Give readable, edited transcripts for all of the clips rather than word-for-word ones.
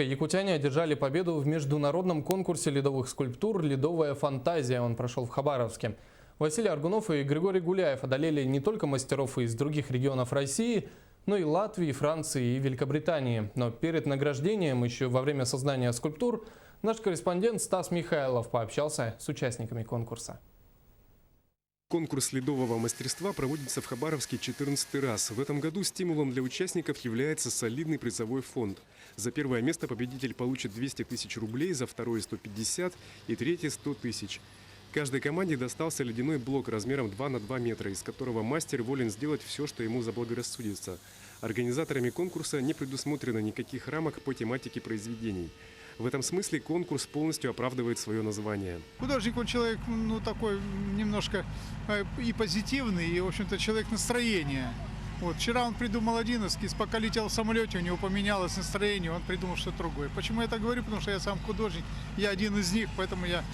Якутяне одержали победу в международном конкурсе ледовых скульптур «Ледовая фантазия». Он прошел в Хабаровске. Василий Аргунов и Григорий Гуляев одолели не только мастеров из других регионов России, но и Латвии, Франции и Великобритании. Но перед награждением, еще во время создания скульптур, наш корреспондент Стас Михайлов пообщался с участниками конкурса. Конкурс ледового мастерства проводится в Хабаровске 14-й раз. В этом году стимулом для участников является солидный призовой фонд. За первое место победитель получит 200 тысяч рублей, за второе – 150 и третье – 100 тысяч. Каждой команде достался ледяной блок размером 2 на 2 метра, из которого мастер волен сделать все, что ему заблагорассудится. Организаторами конкурса не предусмотрено никаких рамок по тематике произведений. В этом смысле конкурс полностью оправдывает свое название. Художник, он человек, такой немножко и позитивный, и, в общем-то, человек настроения. Вот, вчера он придумал один эскиз, пока летел в самолете, у него поменялось настроение, он придумал что-то другое. Почему я так говорю? Потому что я сам художник, я один из них, поэтому я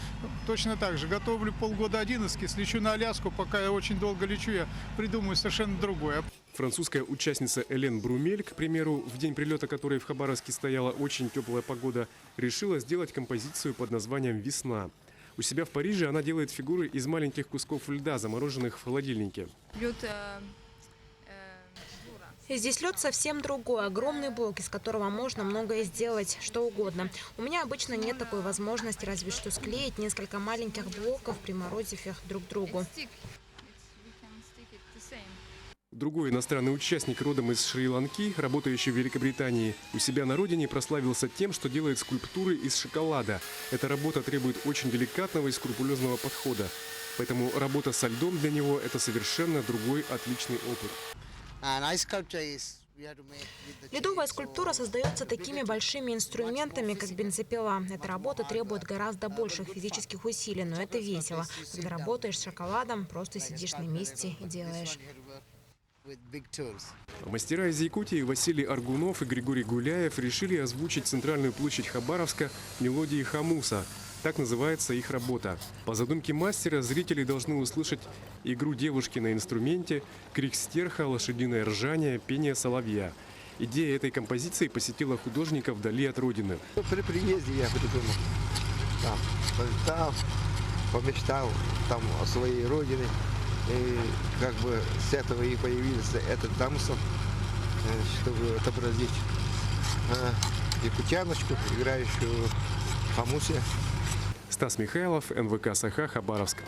точно так же готовлю полгода один эскиз, лечу на Аляску, пока я очень долго лечу, я придумаю совершенно другое. Французская участница Элен Брумель, к примеру, в день прилета которой в Хабаровске стояла очень теплая погода, решила сделать композицию под названием «Весна». У себя в Париже она делает фигуры из маленьких кусков льда, замороженных в холодильнике. Здесь лед совсем другой, огромный блок, из которого можно многое сделать, что угодно. У меня обычно нет такой возможности, разве что склеить несколько маленьких блоков, приморозив их друг к другу. Другой иностранный участник, родом из Шри-Ланки, работающий в Великобритании, у себя на родине прославился тем, что делает скульптуры из шоколада. Эта работа требует очень деликатного и скрупулезного подхода. Поэтому работа со льдом для него – это совершенно другой отличный опыт. Ледовая скульптура создается такими большими инструментами, как бензопила. Эта работа требует гораздо больших физических усилий, но это весело. Когда работаешь с шоколадом, просто сидишь на месте и делаешь. Мастера из Якутии Василий Аргунов и Григорий Гуляев решили озвучить центральную площадь Хабаровска мелодии хамуса. Так называется их работа. По задумке мастера зрители должны услышать игру девушки на инструменте, крик стерха, лошадиное ржание, пение соловья. Идея этой композиции посетила художника вдали от родины. При приезде я придумал, помечтал о своей родине. И как бы с этого и появился этот замысел, чтобы отобразить якутяночку, играющую в хамусе. Стас Михайлов, НВК «Саха», Хабаровск.